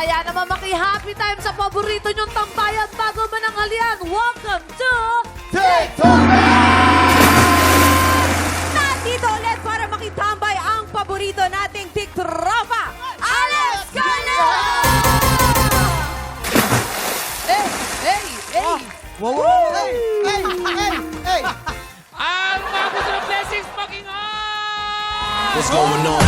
Kaya naman maki-happy time sa paborito nyong tambayan bago mananghalian. Welcome to TikTok! Nandito ulit para makitambay ang paborito nating tiktropa, Alex Carlo! Hey! Wow! Hey! Ang mga gusto ng blessings, mag-ingat! What's going on?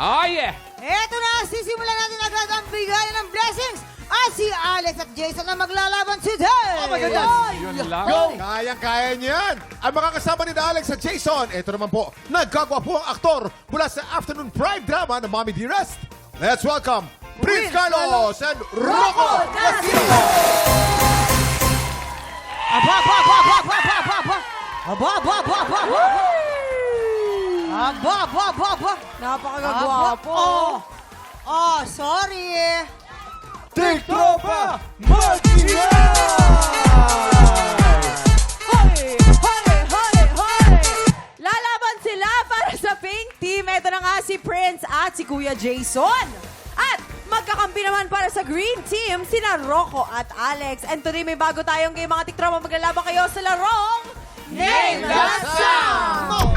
Oh, yeah! Eto na, sisimulan natin agad ang bigayan ng blessings at si Alex at Jason na maglalaban today! Oh my goodness! Yun lang. Kayang-kaya niyan! Ang mga kasama ni Alex at Jason, ito naman po, nagkagwapo ang aktor mula sa afternoon prime drama ng Mommy Dearest. Let's welcome Prince Carlos and Rocco Castillo! Aba! Napakagwapo! Oh, sorry! TikToka! Lalaban sila para sa pink team. Ito na nga si Prince at si Kuya Jason. At magkakampi naman para sa green team, sina Rocco at Alex. And today may bago tayong game mga tiktropa. Maglalaban kayo sa larong Name That Sound!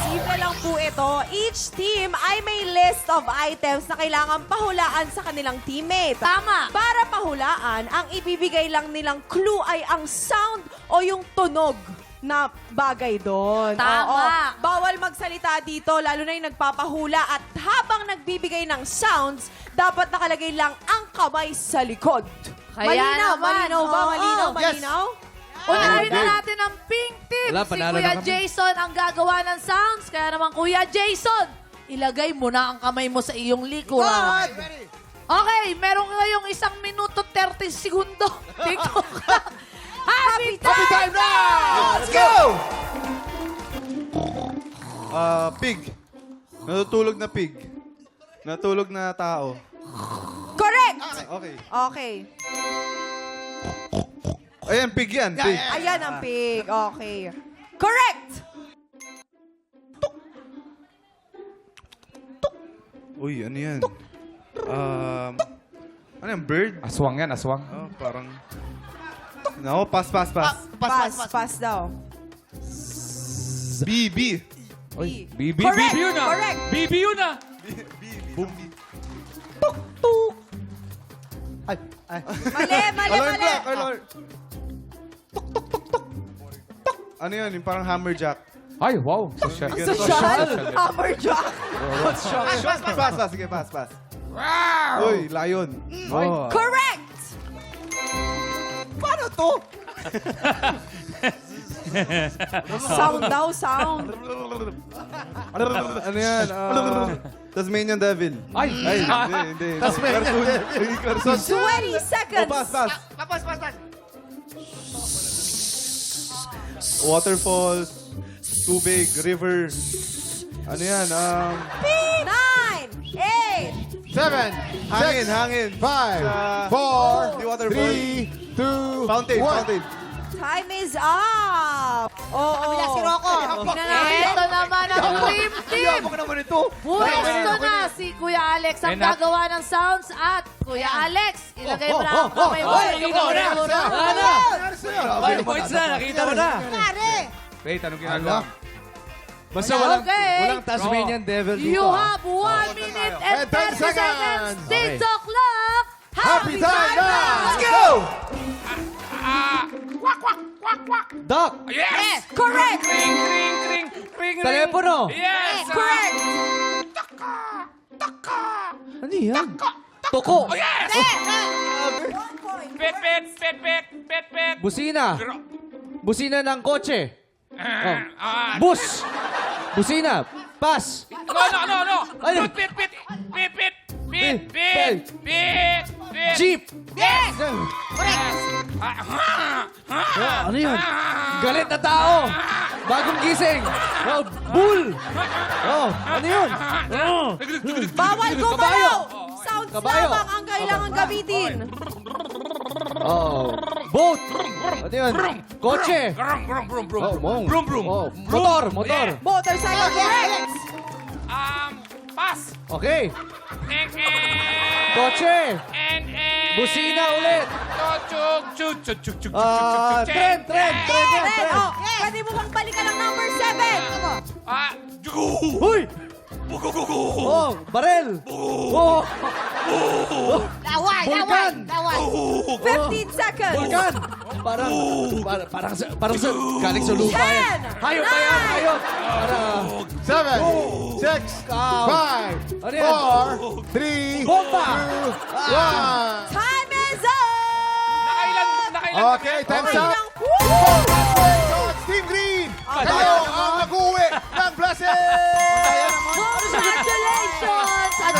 Simple lang po ito. Each team ay may list of items na kailangan pahulaan sa kanilang teammate. Tama. Para pahulaan, ang ibibigay lang nilang clue ay ang sound o yung tunog na bagay doon. Tama. Oo. Bawal magsalita dito, lalo na yung nagpapahula. At habang nagbibigay ng sounds, dapat nakalagay lang ang kamay sa likod. Kaya malinaw naman, ba? oo. Malinaw, Yes. malinaw? Unahin na natin ang pink team. Wala, Si panalo Kuya na kami. Jason ang gagawa ng sounds. Kaya naman, Kuya Jason, ilagay mo na ang kamay mo sa iyong likuran. Okay, meron kayong 1 minuto 30 segundo. TikTok. Happy time! Happy time now! Let's go! Pig. Natutulog na pig. Natulog na tao. Correct! Okay. Okay. Ayan, pig yan. Pig. Ayan ang pig. Okay. Correct! Uy, ano yan? Ano yan? Bird? Aswang yan, aswang. Oh, parang... No, pass. Pass daw. BB. Bibi Correct, yun ah! correct. Bibi yun ah! Mali. Alarm clock. Alarm. Ano yan? Yung parang hammerjack. Ay, wow! Social. Social. Hammerjack. Pass. Sige, pass. Uy, lion. Oh. Correct! Paano to? Sound daw, sound. Ano yan? Tasmanian Devil. Ay! Hindi. Tasmanian Devil. 20 seconds. Pass. Waterfalls, tubig, river. Ano yan? 9, 8, 7, Hangin. 5, 4, Di waterfall. 3, 2, Fountain. 1. time is up. Oo. Si Rocco. Ito naman ang dream team. naman ito. Pwesto na si Kuya Alex ang And that- gagawa ng sounds at Kuya Alex, ilagay mo na ang kamay mo sa nakita ko na. likuran. Ay, points na! Nakita mo na! Pare. Wait, anong ginagawa? Basta Okay. walang Tasmanian Devil dito. You have 1 minute and 30 seconds. Okay. TikTok clock. Happy time now! Let's go! Doc! Yes! Correct. Ring! Telepono! Yes! Correct. Ano yan? Toko! Oh, yes! Pet! Busina! Busina ng kotse! Ah, Bus! Busina! Pass! No! Ano? Pit! Jeep! Yes! Ano yan? Galit na tao! Bagong gising! Oh, bull! Oh, ano yun? Oh. Bawal gumalaw. Sounds Kabayo. lamang ang kailangan gamitin. Oh, boat! Ano yun? Kotse! Brum. Oh, Brum. Oh, motor! Motorcycle. Correct. Pass. Okay. Ek. Kotse. En. Busina ulit. Chug. Trend yan, Red, trend. oh, pwede mo bang balikan ang number 7? Huy! Oh, barel! Oh, Laway, Vulkan. laway. 15 seconds. vulkan! Parang sa, galing sa lupa yan. 10, Hayop na yan, hayop! Parang, 7, 6, Cow. 5, Ano yan? 4, 3, Bomba. 2, 1. Time is up! Nakailan. Okay, time's up. Woo! Congratulations, Team Green! Kayo ang nag-uwi ng blessing! Congratulations! At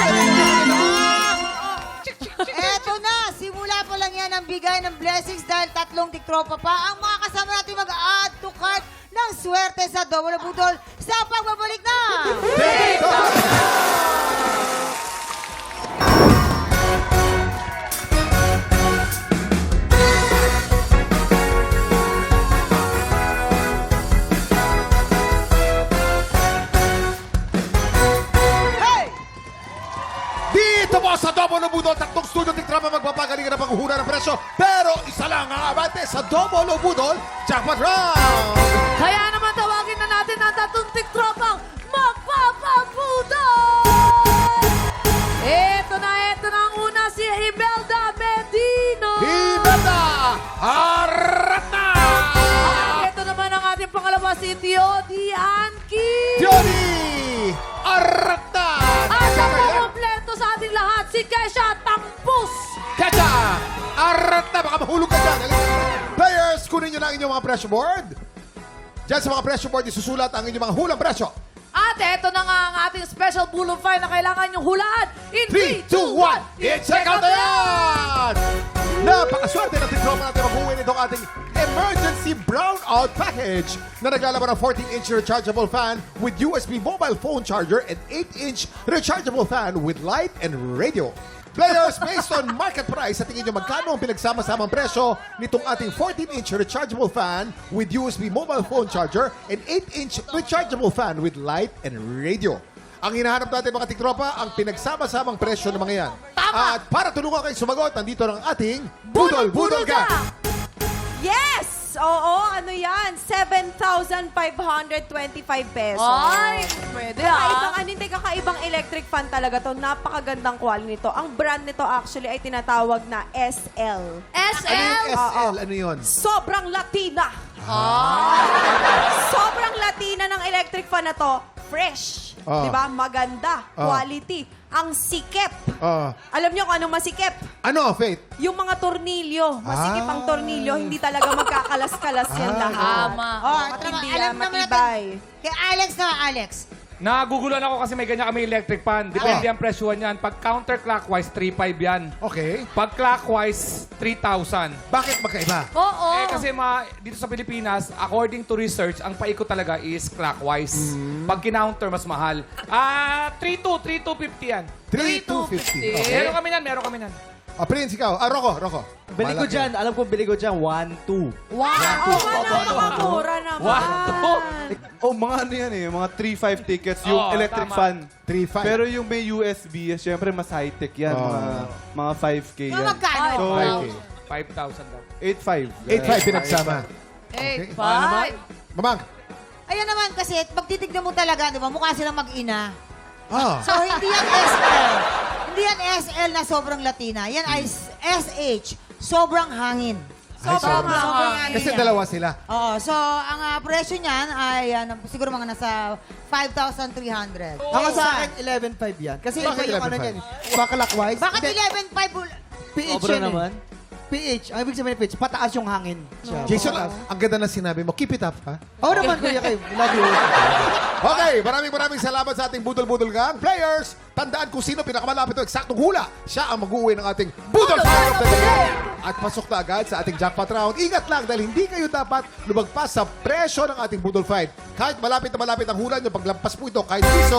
Eto na, simula pa lang yan ang bigay ng blessings dahil 3 tiktropa pa ang mga kasama natin mag-add to cart ng swerte sa Double Budol sa pagbabalik na! Dito po sa Double Budol, 3 studio tiktrama magpapagalingan ng paghuhula ng presyo. Pero isa lang ang abante sa Double Budol Jackpot Round! kaya naman tawagin na natin ang 3 tiktropang magpapabudol! Ito na ang una, si Imelda Medina! Imelda Arata! Ito naman ang ating pangalawa, si Theody Anki! Theody Arata! At ang kompleto sa ating lahat, si Kesha Tampus! Kacha! Arata! Baka mahulog ka dyan. Players, kunin nyo na ang inyong mga pressure board. Diyan sa mga pressure board, isusulat ang inyong mga hulang presyo. At eto na nga ang ating special Bull of Fire na kailangan yung hulaan. In 3, 2, 1, i-check out na yan! Napakaswerte na tiktropa natin mag-uwi nitong ating emergency brownout package na naglalaban ng 14-inch rechargeable fan with USB mobile phone charger and 8-inch rechargeable fan with light and radio. Players, based on market price, sa tingin nyo magkano ang pinagsama-samang presyo nitong ating 14-inch rechargeable fan with USB mobile phone charger and 8-inch rechargeable fan with light and radio. Ang hinahanap natin mga tiktropa, ang pinagsama-samang presyo ng mga yan. Tama! At para tulungan kayo sumagot, nandito ng ating Budol Budol Gang! Yes! Oo, ano yan? 7,525 pesos. Ay, pwede Kakaibang, ah. hindi kakaibang electric fan talaga to. Napakagandang quality nito. Ang brand nito actually ay tinatawag na SL. Ano SL! yung SL? Ano yun? Sobrang Latina. Sobrang Latina ng electric fan na to. Fresh. Ah. Di ba? Maganda. Quality. Ang sikip. Alam niyo kung anong masikip? Ano, Faith? Yung mga tornilyo. Masikip ang tornilyo. Hindi talaga magkakalas-kalas yan lahat. Tama. Oh, Matindi alam yan, naman matibay. natin. Kay Alex na, Alex. Nagugulan ako kasi may ganyan kami electric fan. Depende ang presyuhan yan. Pag counterclockwise, 3,500 yan. Okay. Pag clockwise, 3,000. Bakit magkaiba? Oo. Kasi dito sa Pilipinas, according to research, ang paikot talaga is clockwise. Pag kinounter, mas mahal. 3,250 yan. 3,250. Okay. Meron kami yan. Prince, ikaw. Rocco. Bili ko dyan, alam ko bili ko dyan, 1-2. Wow! Napakamura naman. Oh, mga ano yan eh, mga 3-5 tickets, yung Oo, electric tama. fan. 3,500. Pero yung may USB, syempre mas high-tech yan, mga 5K Mga yan. magkano? So, 5,000 daw. 8,500. 8,500 pinagsama. Eight, Okay. five. Mamang. Ayan naman kasi, pagtitignan mo talaga, di ba, mukha silang mag-ina. Ah. So, hindi yan SL. Hindi yan SL na sobrang Latina. Yan ay SH, sobrang hangin. Sobrang Sobrang hangin Kasi yan. dalawa sila. Oo, so ang presyo niyan ay siguro mga nasa 5,300. Ako sa akin, 11.5 yan. Kasi Bakit iba yung ano 11.5? yan. Bakalakwice. Bakit Hindi, 11,500? PH Sobra yan naman. PH. Ang ibig sabihin ng PH, pataas yung hangin. Siya. Jason, ang ganda na sinabi mo. Keep it up, ha? Oo naman, kuya kayo. Love you. Okay, maraming salamat sa ating Budol-Budol Gang. Players, tandaan kung sino pinakamalapit o eksaktong hula. Siya ang mag-uwi ng ating Budol Fire of the Day. At pasok na agad sa ating jackpot round. Ingat lang dahil hindi kayo dapat lumagpas sa presyo ng ating Budol Fight. Kahit malapit na malapit ang hula nyo, paglampas po ito, kahit piso,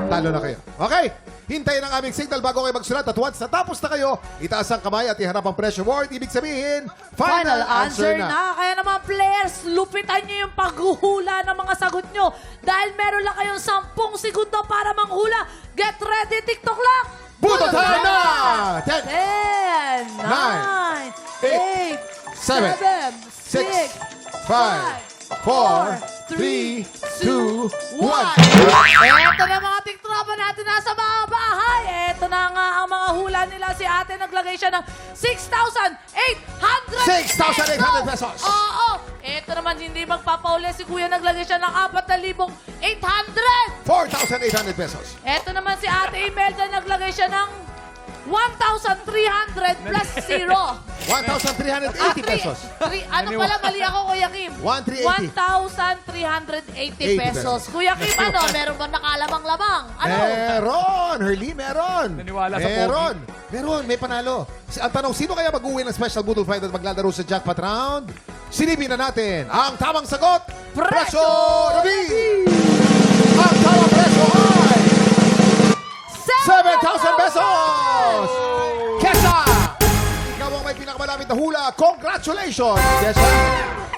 talo na kayo. Okay? Hintayin ang aming signal bago kayo magsulat at once natapos na kayo, itaas ang kamay at iharap ang pressure board. Ibig sabihin, final answer na. Kaya naman, players, lupitan nyo yung paghuhula ng mga sagot nyo. Dahil meron lang kayong 10 segundo para manghula. Get ready, TikTok lang! Budol time na! 10, 10, 9, 8, 7, 6, 5, 4, 3, 2, 1. Eto na mga tiktropa natin nasa mga bahay. Eto na nga ang mga hula nila. Si ate naglagay siya ng 6,800 6,800 pesos. Oo. Eto naman hindi magpapauli. Si kuya naglagay siya ng 4,800. 4,800 pesos. Eto naman si ate Imelda naglagay siya ng 1,300 plus 0. 1,380 pesos. Ano pala, mali ako, Kuya Kim. 1,380. 1,380 pesos. Kuya Kim, ano? Meron ba nakalamang-lamang? Ano? Meron! Hurley, meron! Naniwala sa meron! Meron, may panalo. Ang tanong, sino kaya mag-uwi ng special Budol Fight at maglalaro sa jackpot round? Silipin na natin ang tamang sagot. Presyo Ravi! Ang tamang presyo ay 7,000 pesos! Kesha! Ikaw ang may pinakamalapit na hula. Congratulations! Kesha!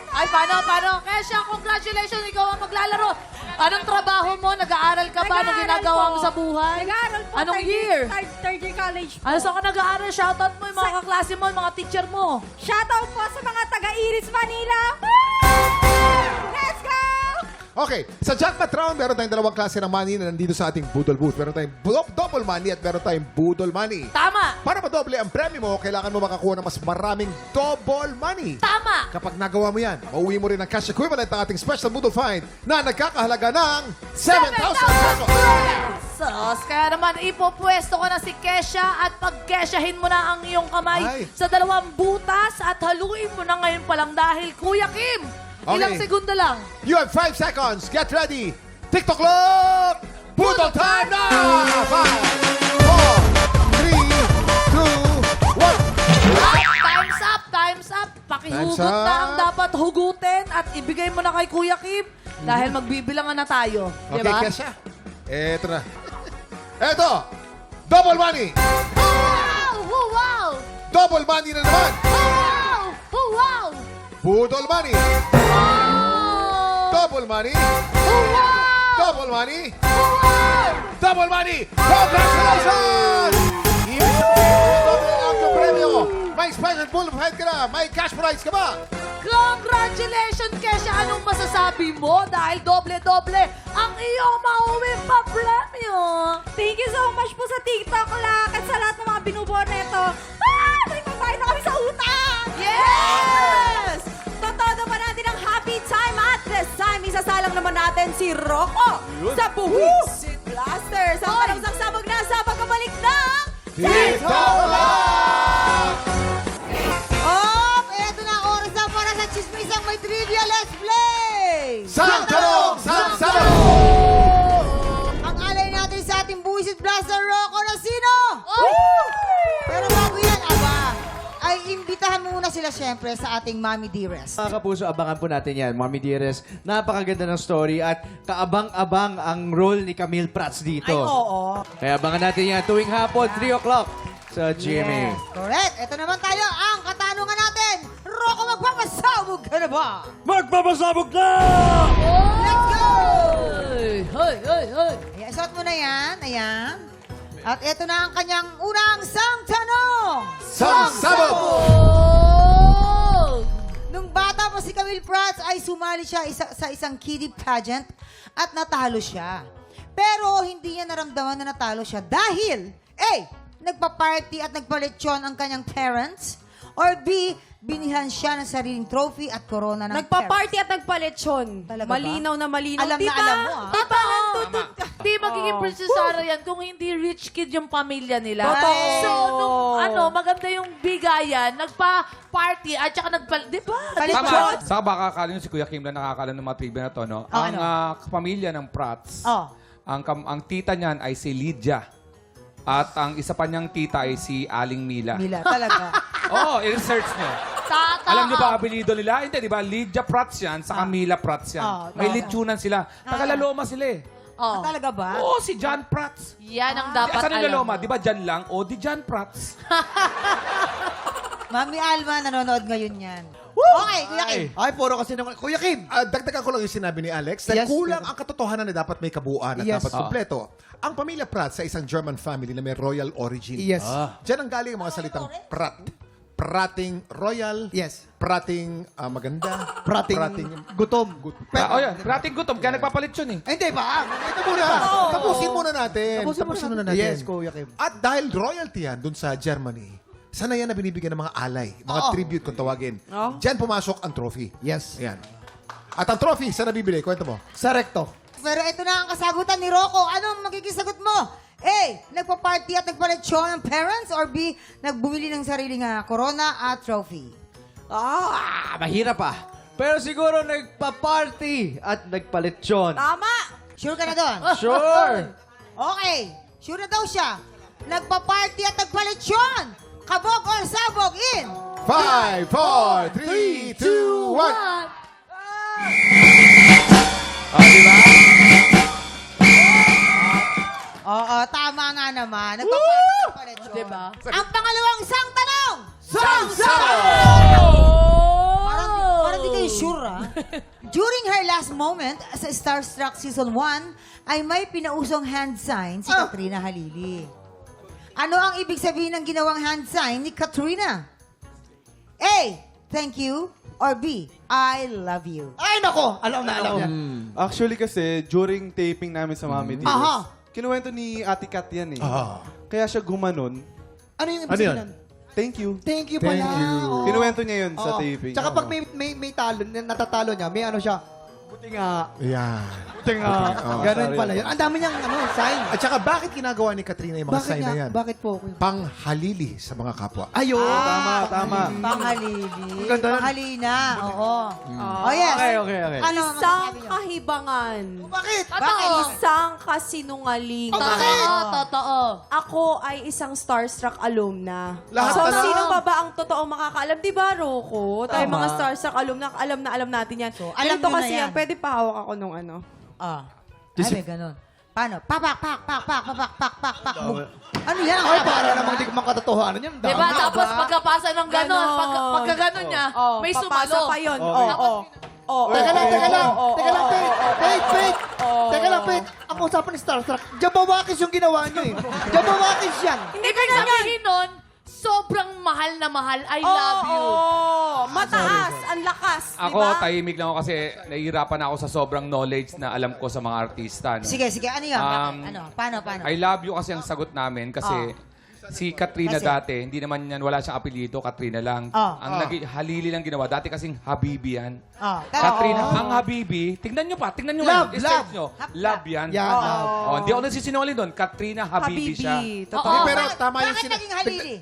Ay, paano? Kesha, congratulations. Ikaw ang maglalaro. Anong trabaho mo? Nag-aaral ka ba? Anong ginagawa mo sa buhay? Nag-aaral po. Anong year? Third year college po. Ano saan ka nag-aaral? Shoutout mo yung mga kaklase mo, yung mga teacher mo. Shoutout po sa mga taga-Iris, Manila. Let's go! Okay, sa jackpot round, meron tayong dalawang klase ng money na nandito sa ating Budol Booth. Meron tayong double money at meron tayong Budol money. Tama. Para madoble ang premyo mo, kailangan mo makakuha ng mas maraming double money. Tama. Kapag nagawa mo yan, mauwi mo rin ang cash equivalent ng ating special Budol Find na nagkakahalaga ng 7,000 pesos. Sos, kaya naman ipopwesto ko na si Kesha at pagkesyahin mo na ang iyong kamay Ay. sa dalawang butas at haluin mo na ngayon pa lang dahil Kuya Kim, ilang Okay. segundo lang. You have 5 seconds. Get ready. TikTok clock. Budol time na! 5, 4, 3, 2, 1. Time's up. Pakihugot Time's up. na ang dapat hugutin at ibigay mo na kay Kuya Kim dahil magbibilangan na tayo. Okay, Diba? Kesha. Eto na. Eto. Double money. Wow! Wow! Double money na naman. Wow! Wow! Budol money. Wow! Double money. Wow! Double money. Wow! Double money. Congratulations! Ibig sabihin, double ang iyong premyo. May special Bull Fight ka na. May cash prize ka ba? Congratulations, Kesha! Anong masasabi mo? Dahil doble-doble ang iyong mauwing pa-premyo. Thank you so much po sa TikTok lang at sa lahat ng mga binubuo na ito. May pagbayad na kami sa utang! Yes! Totoo pa natin ang happy time at this time, isasalang naman natin si Rocco sa Buwis Blasters. Ang parang sagsabog na sa pagkabalik ng TikTok lang! Eto na ang oras na para sa chismisang may trivia. Let's play! Sang tanong! Sang sagot! Ang alay natin sa ating buwisit blaster, Rocco na sino? Pero bago yan, ay imbitahan muna sila syempre sa ating Mommy Dearest. Mga kapuso, abangan po natin yan. Mommy Dearest, napakaganda ng story at kaabang-abang ang role ni Camille Prats dito. Ay, oo. Kaya abangan natin yan tuwing hapon, 3 o'clock sa GMA. Yes, correct. Ito naman tayo, ang katanungan natin. Rocco, magpapasabog ka na ba? Magpapasabog na! Let's go! Hoy! Ayan, suot mo na yan. Ayan. At ito na ang kanyang unang sang tanong. Sang sabog! Oh! Nung bata pa si Camille Prats ay sumali siya sa isang kiddie pageant at natalo siya. Pero hindi niya naramdaman na natalo siya dahil A. Nagpa-party at nagpaletsyon ang kanyang parents, or B. Binihan siya ng sariling trophy at corona ng Nagpa-party at nagpaletsyon. Talaga ba? Malinaw na malinaw. Alam na Diba? alam mo, ah. Diba? Di magiging Princess Sarah yan kung hindi rich kid yung pamilya nila. Totoo. So, nung maganda yung bigayan, nagpa-party at saka diba? Tama. Saka baka akala nyo si Kuya Kim lang nakakala ng mga trivia na to, no? Oh, Ang ano? pamilya ng Prats, Oh. ang party niyan ay si Lydia. At ang isa pa niyang tita ay si Aling Mila. Mila, talaga. Oo, i-research nyo. Alam niyo ba ang apelido nila? Hindi, di ba? Lydia Prats yan, saka Mila Prats yan. May litsunan sila. Taga-Laloma sila eh. Oh. Talaga ba? Oo, si John Prats. Yan ang dapat Saan yung alam Laloma? mo. Di ba John lang? O, di John Prats. Mami Alma, nanonood ngayon yan. Okay, Kuya Kim. Ay, puro kasi nung... Kuya Kim! Dagdagan ko lang yung sinabi ni Alex dahil Yes, kulang sir. ang katotohanan na dapat may kabuuan at Yes. dapat kompleto. Ang pamilya Pratt sa isang German family na may royal origin. Yes. Diyan ang galing ang mga salitang Pratt. Prating royal. Yes. Prating maganda. Prating gutom. Yan. Prating gutom, kaya nagpapalit yun eh. Ay, hindi ba? Ito muna. Tapusin muna natin. Tapusin muna natin. Yes, Kuya Kim. At dahil royalty yan dun sa Germany, sana yan na binibigyan ng mga alay, mga tribute kung tawagin. Diyan pumasok ang trophy. Yes. Ayan. At ang trophy, saan nabibili? Kwento mo. Sa recto. Pero ito na ang kasagutan ni Rocco. Anong magiging sagot mo? A. Nagpa-party at nagpaletsyon ng parents? Or B. Nagbumili ng sariling corona at trophy? Mahirap ah. Pero siguro nagpa-party at nagpalitsyon. Tama! Sure ka na doon? Sure! Okay. Sure na daw siya. Nagpa-party at nagpaletsyon. Kabog or sabog in? 5, 4, 3, 2, 1. Di ba? Oo, tama nga naman. Nagpa-party at nagpaletsyon. Diba? Ang pangalawang sang tanong! Parang di kayo sure, ah. During her last moment sa Starstruck Season 1, ay may pinausong hand sign si Katrina Halili. Ano ang ibig sabihin ng ginawang hand sign ni Katrina? A. Thank you. Or B. I love you. Ay, nako! Alam na, alam niya. Actually kasi, during taping namin sa Mami Dearest, Aha. kinuwento ni Ate Kat yan eh. Ah. Kaya siya gumanon. Ano yung ibig Ano yun? sabihin? Thank you. Thank you pala. Oo. Kinuwento niya yun sa Oo. taping. Tsaka pag may talo, natatalo niya, may ano siya, buti nga. Ayan. Buti nga. Ganun pala yun. Ang dami niyang sign. At saka bakit ginagawa ni Katrina yung mga Bakit sign na nga? yan? Bakit po? Kuya? Panghalili sa mga kapwa. Ayun. Tama. Panghalili. Ganda nun. Panghalina. Oo. Oh, yes. Okay. Ano Isang masasabi niyo? kahibangan. Bakit? Bakit? Isang kasinungalingan. Totoo. Ako ay isang Starstruck alumna. Lahat so, alam. sino pa ba ang totoong makakaalam? Di ba, Rocco? Tayo mga Starstruck alumna, alam na alam natin yan. So, alam Ganito nyo na kasi yan. yan. Pwede pa hawak ako nung ano. Ah. Ay, may ganun. Paano? Pak. Ano yan? Ay, para namang di ko makatotohanan yan. Diba? Tapos pagkapasa ng ganon, pagka ganon niya, may papasa sumalo. pa yun. Teka lang. Teka lang, Pete. Ang usapan ni Starstruck, Jabawakis yung ginawa niyo eh. Jabawakis yan. Ibig sabihin nun, sobrang mahal na mahal. I love you. Mataas, ang lakas. Ako, diba? tahimik lang ako kasi nahihirapan ako sa sobrang knowledge na alam ko sa mga artista. No? Sige. Ano yan? Bakit? Ano? Paano? I love you kasi ang sagot namin kasi si Katrina Kasi? dati, hindi naman yan, wala siyang apelyido, Katrina lang. Ang halili lang ginawa. Dati kasing Habibi yan. Katrina, ang Habibi, tingnan nyo pa, Love, i-search nyo. Love yan. Yan, love. Hindi ako nagsisinungaling doon. Katrina Habibi siya. Totoo. Okay, pero tama yung Bakit naging halili?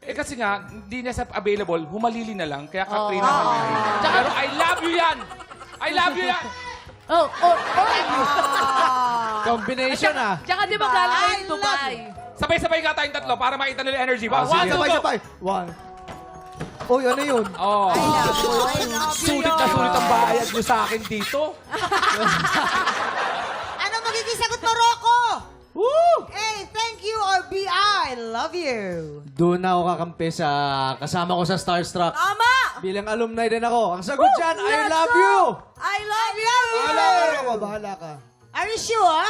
Kasi nga, hindi niya sa available, humalili na lang. Kaya Katrina Habibi. Pero I love you yan! I love you yan! Combination ah. Tsaka di ba galing kayo yung Dubai? Sabay-sabay nga tayong tatlo para makita nila energy. One, two, go! Sabay. One. Uy, ano yun? Oh. I love you. Sulit na sulit ang bayad nyo sa akin dito. Ano magiging sagot mo, Rocco? A, thank you, or B, I love you. Doon na ako kakampi sa kasama ko sa Starstruck. Tama! Bilang alumni din ako. Ang sagot dyan, I love you! I love you! Bahala ka. Are you sure?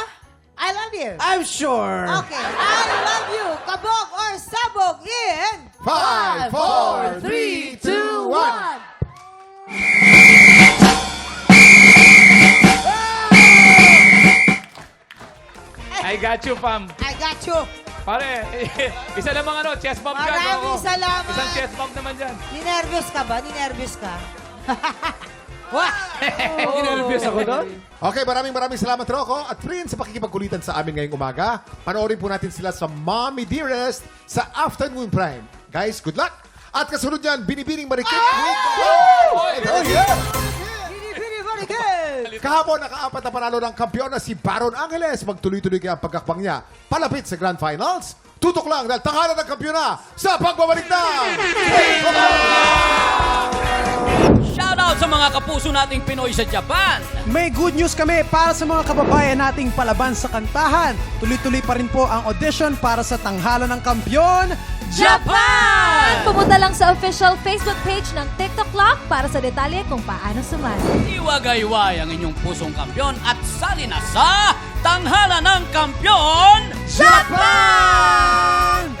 I love you. I'm sure! Okay, I love you. Kabog or sabog in... 5, 4, 3, 2, 1. I got you, fam. I got you. Pare, isa namang chest bump dyan. Maraming oo. salamat. Isang chest bump naman dyan. Ninervyos ka ba? Ninervyos ka? Wah! Nervous ako doon. Okay, maraming salamat, Rocco. At friends, sa pakikipagkulitan sa amin ngayong umaga. Panoorin po natin sila sa Mommy Dearest sa Afternoon Prime. Guys, good luck! At kasunod yan, Binibining Marikit. Oh, yeah! Bini, very good! Kahapon, nakaapat na panalo ng kampiyon na si Baron Angeles. Magtuloy-tuloy kaya ang pagkakbang niya. Palapit sa Grand Finals. Tutok lang dahil tanghalan ng kampiyon na sa pagbabalik na! Shout Shoutout sa mga kapuso nating Pinoy sa Japan. May good news kami para sa mga kababayan nating palaban sa kantahan. Tuloy-tuloy pa rin po ang audition para sa Tanghalan ng Kampiyon. Japan! Pumunta lang sa official Facebook page ng TikTok Clock para sa detalye kung paano sumali. Iwagayway ang inyong pusong kampyon at sali na sa Tanghalan ng Kampiyon, Japan!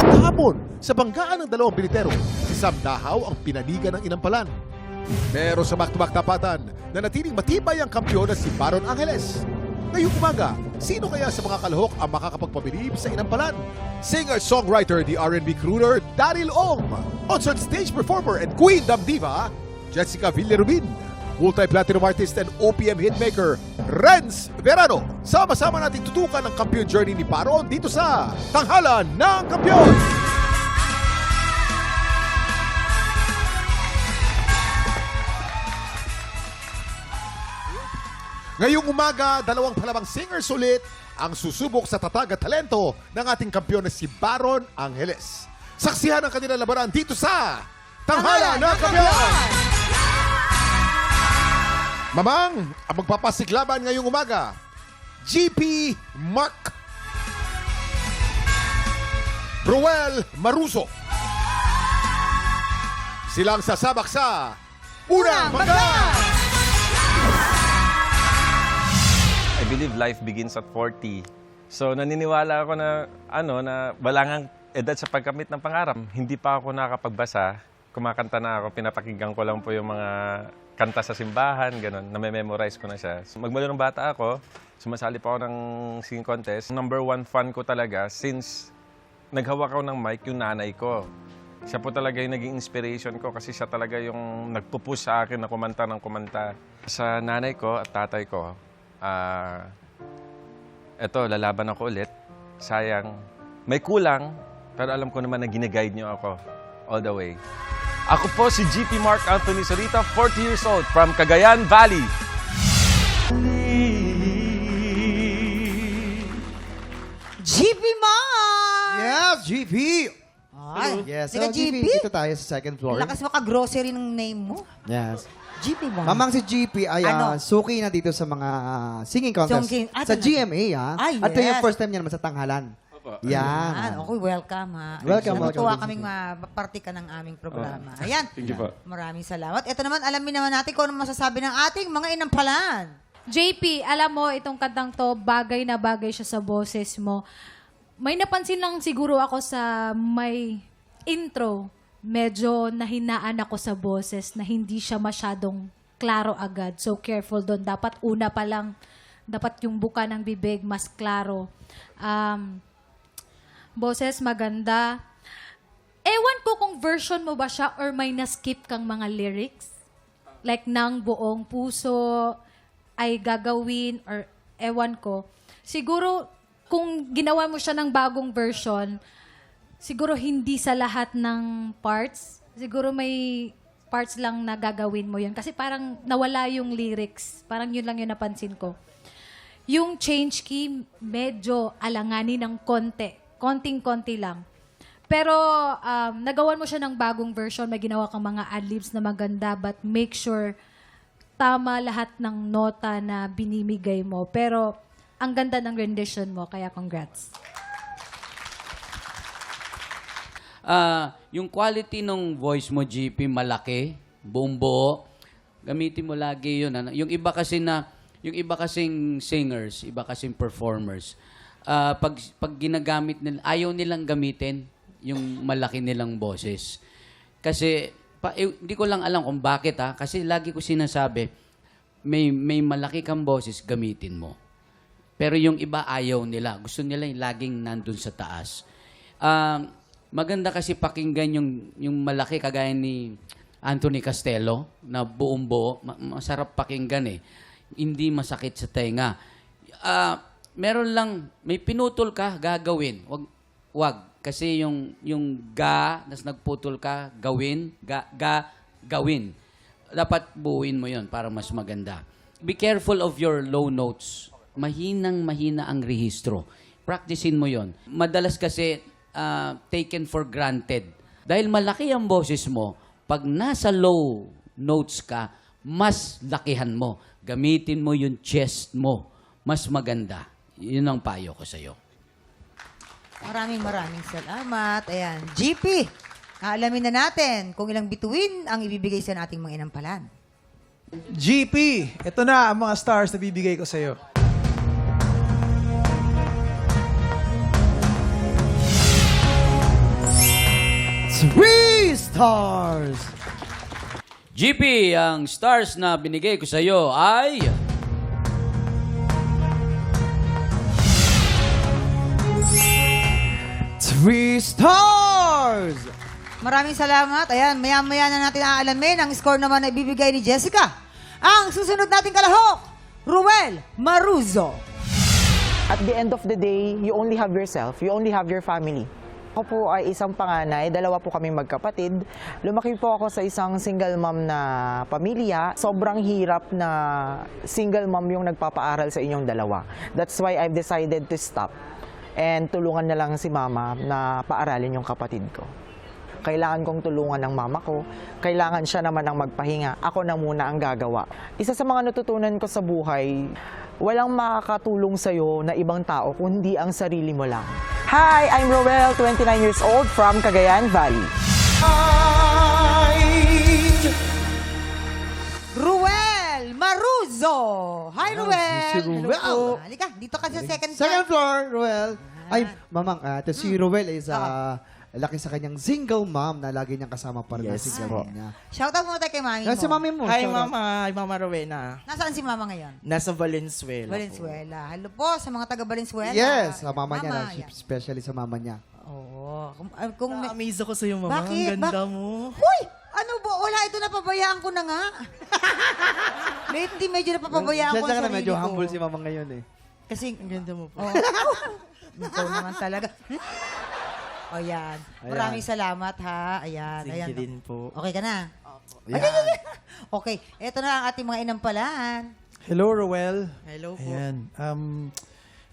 Kahapon, sa banggaan ng dalawang bilitero, si Sam Dahaw ang pinanigan ng inampalan. Pero sa back-to-back tapatan, nanatiling matibay ang kampiyon na si Baron Angeles. Ngayong umaga, sino kaya sa mga kalahok ang makakapagpabilib sa inampalan? Singer-songwriter, the R&B crooner, Daryl Ong. Concert stage performer and Queen Dam Diva, Jessica Villarubin. Multi-platinum artist and OPM hitmaker, Renz Verano. Sama-sama natin tutukan ang kampiyon journey ni Baron dito sa Tanghalan ng Kampiyon. Ngayong umaga, dalawang palabang singers ulit ang susubok sa tatag at talento ng ating kampiyon na si Baron Angeles. Saksihan ang kanilang labanan dito sa Tanghalan ng Kampiyon! Mamang, ang magpapasiglaban ngayong umaga, GP Mark, Roel Maruso. Silang sasabak sa Unang Magdaan! I believe life begins at 40. So naniniwala ako na na wala ngang edad sa pagkamit ng pangarap. Hindi pa ako nakapagbasa, kumakanta na ako, pinapakinggan ko lang po yung mga kanta sa simbahan, ganun, na-memorize ko na siya. So, magmula nung bata ako, sumasali pa ako ng singing contest. Number 1 fan ko talaga since naghawak ako ng mic yung nanay ko. Siya po talaga yung naging inspiration ko kasi siya talaga yung nagpupush sa akin na kumanta ng kumanta. Sa nanay ko at tatay ko, eto, lalaban ako ulit. Sayang. May kulang, pero alam ko naman na gine-guide niyo ako all the way. Ako po si GP Mark Anthony Sarita, 40 years old, from Cagayan Valley. GP Mark! Yes, GP! Ay, Yes, Teka, so GP, GP? dito tayo sa second floor. Lakas mo ka-grocery ng name mo. Yes. GP Mark. Mamang si GP ay Ano? suki na dito sa mga singing contest. Sa talaga? GMA, Ay, At ito yung yes. first time niya naman sa Tanghalan. Yan. Okay, welcome ha. Welcome, Natutuwa welcome. kaming party ka ng aming programa. Ayan. Thank you po. Maraming salamat. Ito naman, alamin naman natin kung ano masasabi ng ating mga inampalan. JP, alam mo, itong kantang to, bagay na bagay siya sa boses mo. May napansin lang siguro ako sa may intro. Medyo nahinaan ako sa boses na hindi siya masyadong klaro agad. So, careful doon. Dapat una pa lang, dapat yung buka ng bibig mas klaro. Boses maganda. Ewan ko kung version mo ba siya or may na-skip kang mga lyrics. Like, ng buong puso ay gagawin or ewan ko. Siguro, kung ginawa mo siya ng bagong version, siguro hindi sa lahat ng parts. Siguro may parts lang na gagawin mo yun. Kasi parang nawala yung lyrics. Parang yun lang yung napansin ko. Yung change key, medyo alanganin ng konti. Konting-konti lang. Pero nagawan mo siya ng bagong version. May ginawa kang mga ad-libs na maganda. But make sure tama lahat ng nota na binimigay mo. Pero ang ganda ng rendition mo. Kaya congrats. Yung quality ng voice mo, GP, malaki, buong buo. Gamitin mo lagi yun. Ano? Yung iba kasing singers, iba kasing performers. Pag ginagamit nila, ayaw nilang gamitin yung malaki nilang boses. Kasi, hindi ko lang alam kung bakit kasi lagi ko sinasabi, may malaki kang boses, gamitin mo. Pero yung iba ayaw nila. Gusto nila yung laging nandun sa taas. Maganda kasi pakinggan yung malaki kagaya ni Anthony Castello na buong buo. Masarap pakinggan eh. Hindi masakit sa tenga. Meron lang, may pinutol ka, gagawin. Wag. Kasi yung ga, nas nagputol ka, gawin, gawin. Dapat buuin mo yon para mas maganda. Be careful of your low notes. Mahina ang rehistro. Practicein mo yon. Madalas kasi taken for granted. Dahil malaki ang boses mo, pag nasa low notes ka, mas lakihan mo. Gamitin mo yung chest mo. Mas maganda. Yun ang payo ko sa'yo. Maraming salamat. Ayan, GP, alamin na natin kung ilang bituin ang ibibigay sa ating mga inampalan. GP, ito na ang mga stars na bibigay ko sa'yo. Three stars! GP, ang stars na binigay ko sa'yo ay... Three stars! Maraming salamat. Ayan, maya-maya na natin aalamin ang score naman na ibibigay ni Jessica. Ang susunod nating kalahok, Ruel Maruzo. At the end of the day, you only have yourself, you only have your family. Ako po ay isang panganay, dalawa po kaming magkapatid. Lumaki po ako sa isang single mom na pamilya. Sobrang hirap na single mom yung nagpapaaral sa inyong dalawa. That's why I've decided to stop and tulungan na lang si mama na paaralin yung kapatid ko. Kailangan kong tulungan ng mama ko. Kailangan siya naman ang magpahinga. Ako na muna ang gagawa. Isa sa mga natutunan ko sa buhay, walang makakatulong sa'yo na ibang tao kundi ang sarili mo lang. Hi, I'm Roel, 29 years old from Cagayan Valley. Ruel Maruzo. Hi, Ruel. Si Ruel. Hello po. Halika, dito ka sa second floor. Second floor, Ruel. Ay, mamang, ito si Ruel is laki sa kanyang single mom na lagi niyang kasama para na single mom niya. Shoutout muna tayo kay mami mo. Si mami mo. Hi, shoutout. Mama. Hi, Mama Rowena. Nasaan si mama ngayon? Nasa Valenzuela. Valenzuela. Hello po sa mga taga Valenzuela. Yes, sa mama niya. Mama, Especially sa mama niya. Oo. Kung may... Na-amaze ako sa'yo, Mama. Bakit? Ang ganda mo. Huy! Ano ba? Wala, ito napabayaan ko na nga. Lately, medyo napapabayaan ko Siya ang na sarili medyo ko. humble si mama ngayon eh. Kasi, Ang ganda mo po. oh, ikaw naman talaga. O yan. Maraming salamat ha. Ayan. Thank ayan. you din po. Okay ka na? Yan. Okay. Ito na ang ating mga inampalaan. Hello, Roel. Hello po. Ayan.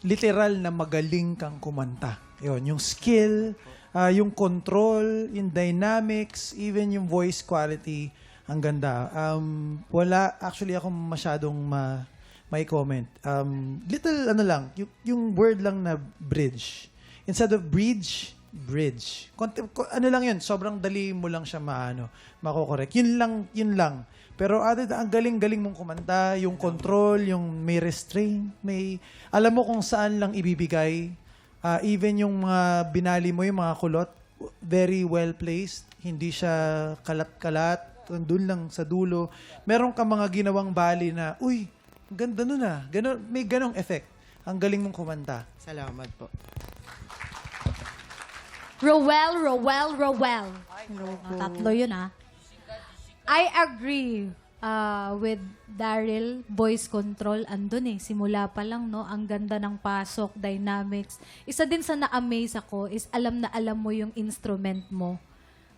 Literal na magaling kang kumanta. Yun, yung skill, yung control, yung dynamics, even yung voice quality, ang ganda. Actually ako masyadong may comment. Little ano lang, yung word lang na bridge. Instead of bridge. Ano lang yun, sobrang dali mo lang siya makokorek. Yun lang. Pero ang galing-galing mong kumanta, yung control, yung may restraint, alam mo kung saan lang ibibigay. Even yung mga binali mo, yung mga kulot, very well placed. Hindi siya kalat-kalat, doon lang sa dulo. Meron ka mga ginawang bali na, uy, ganda nun ah. May ganong effect. Ang galing mong kumanta. Salamat po. Roel. Hello po. Tatlo yun ah. I agree with Daryl. Voice control, andun eh. Simula pa lang, no? Ang ganda ng pasok, dynamics. Isa din sa na-amaze ako is alam na alam mo yung instrument mo.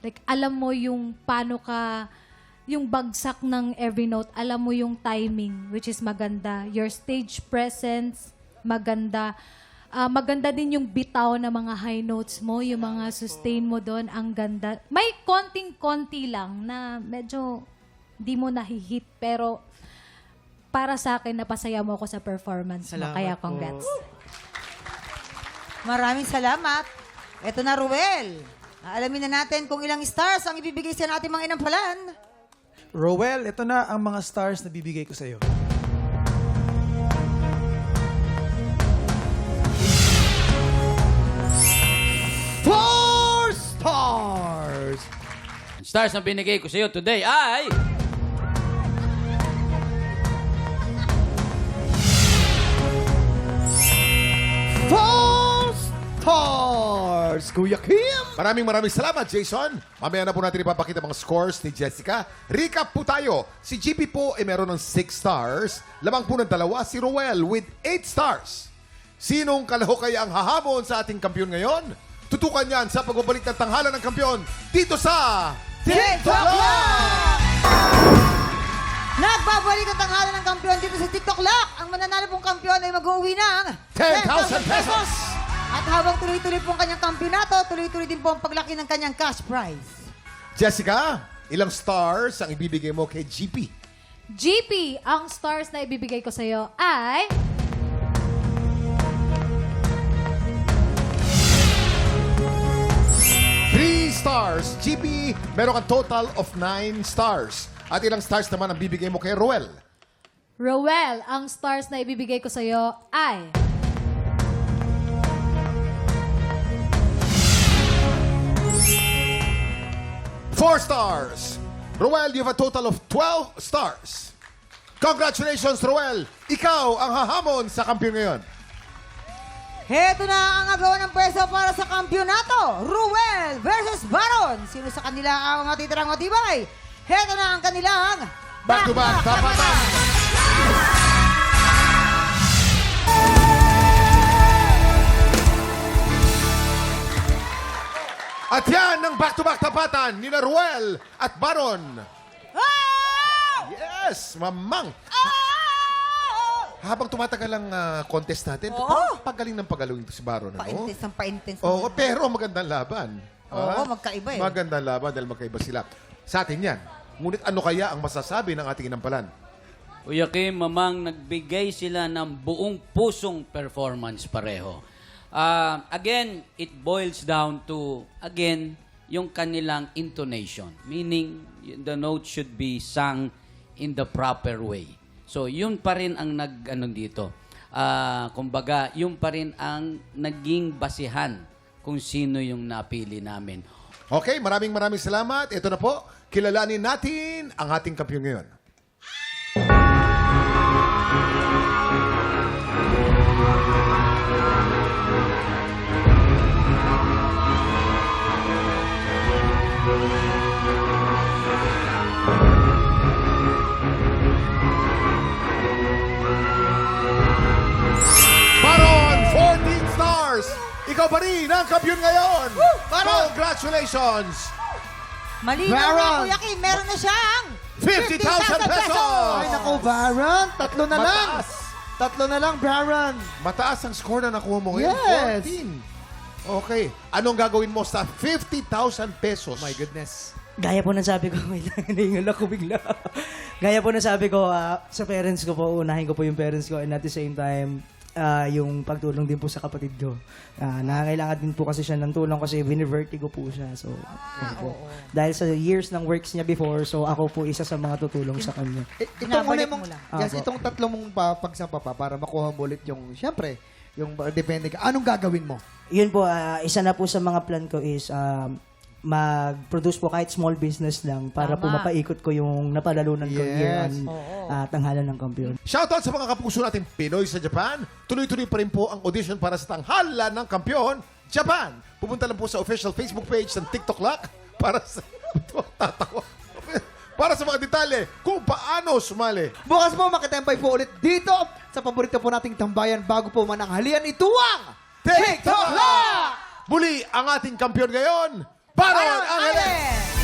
Like, alam mo yung paano ka, yung bagsak ng every note. Alam mo yung timing, which is maganda. Your stage presence, maganda. Maganda din yung bitaw na mga high notes mo, yung mga sustain mo doon, ang ganda. May konting-konti lang na medyo di mo nahihit, pero para sa akin, napasaya mo ako sa performance mo. Salamat Kaya po. congrats. Maraming salamat. Ito na, Ruel. Alamin na natin kung ilang stars ang ibibigay sa ating mga inampalan. Roel, ito na ang mga stars na bibigay ko sa'yo. Four stars! Stars na binigay ko sa'yo today ay... Four stars! Kuya Kim! Maraming salamat, Jason. Mamaya na po natin ipapakita mga scores ni Jessica. Recap po tayo. Si GP po ay meron ng 6 stars. Lamang po ng 2, si Roel with 8 stars. Sinong kalahok kaya ang hahamon sa ating kampiyon ngayon? Tutukan yan sa pagbabalik ng tanghalan ng kampiyon dito sa TikTok Lock! Nagbabalik ang tanghalan ng kampiyon dito sa TikTok Lock. Ang mananalo pong kampiyon ay mag-uwi ng 10,000 pesos! At habang tuloy-tuloy po ang kanyang kampyonato, tuloy-tuloy din po ang paglaki ng kanyang cash prize. Jessica, Ilang stars ang ibibigay mo kay GP? GP, ang stars na ibibigay ko sa'yo ay... 3 stars. GP, meron kang total of 9 stars. At ilang stars naman ang bibigay mo kay Roel? Rowell, ang stars na ibibigay ko sa'yo ay... 4 stars. Roel, you have a total of 12 stars. Congratulations, Roel. Ikaw ang hahamon sa kampiyon ngayon. Heto na ang agawan ng pwesto para sa kampyonato. Ruel versus Baron. Sino sa kanila ang matitirang matibay? Heto na ang kanilang Back-to-back tapatan. At yan ang back-to-back tapatan ni Ruel at Baron. Yes, mamang. Habang tumatagal ang contest natin, parang pagaling ng pagaling si Baron. Ano? Pa-intense ang pa-intense. Oo, pero magandang laban. Oo, magkaiba eh. Magandang laban dahil magkaiba sila. Sa atin yan. Ngunit ano kaya ang masasabi ng ating inampalan? Kuya Kim, mamang, nagbigay sila ng buong pusong performance pareho. Again, it boils down to, again, yung kanilang intonation. Meaning, the note should be sung in the proper way. So, yun pa rin ang dito. Kumbaga, yun pa rin ang naging basihan kung sino yung napili namin. Okay, maraming salamat. Ito na po, kilalanin natin ang ating kampiyon ngayon. Baron, 14 stars! Ikaw pa rin ang kampiyon ngayon! Baron! Congratulations! Malinaw na, Baron! Kuya Kim. Meron na siyang 50,000 pesos! Ay, naku, Baron. Tatlo na lang. Mataas. Tatlo na lang, Baron. Mataas ang score na nakuha mo ngayon. Yes. 14. Okay. Anong gagawin mo sa 50,000 pesos? My goodness. Gaya po ng sabi ko, wait lang, hinihingal ako bigla. Gaya po ng sabi ko, sa parents ko po, unahin ko po yung parents ko, and at the same time, yung pagtulong din po sa kapatid ko. Nakakailangan din po kasi siya ng tulong kasi binivertigo po siya. So, po. Dahil sa years ng works niya before, so ako po isa sa mga tutulong sa kanya. Itong Binabalik mong, mo lang. yes, itong tatlo mong pagsampa pa para makuha mo ulit yung, syempre, yung depende ka. Anong gagawin mo? Yun po, isa na po sa mga plan ko is mag-produce po kahit small business lang para po Tama. mapaikot ko yung napalalunan ko year Yes. on tanghalan ng kampiyon. Shoutout sa mga kapuso natin Pinoy sa Japan. Tuloy-tuloy pa rin po ang audition para sa tanghalan ng kampiyon, Japan. Pupunta lang po sa official Facebook page ng TikTok Lock para sa... Tatawa. Para sa mga detalye kung paano sumali. Bukas po, makitempay po ulit dito sa paborito po nating tambayan bago po mananghalian. Ito ang TikTok Lock! Muli ang ating kampiyon ngayon, Baron Angeles!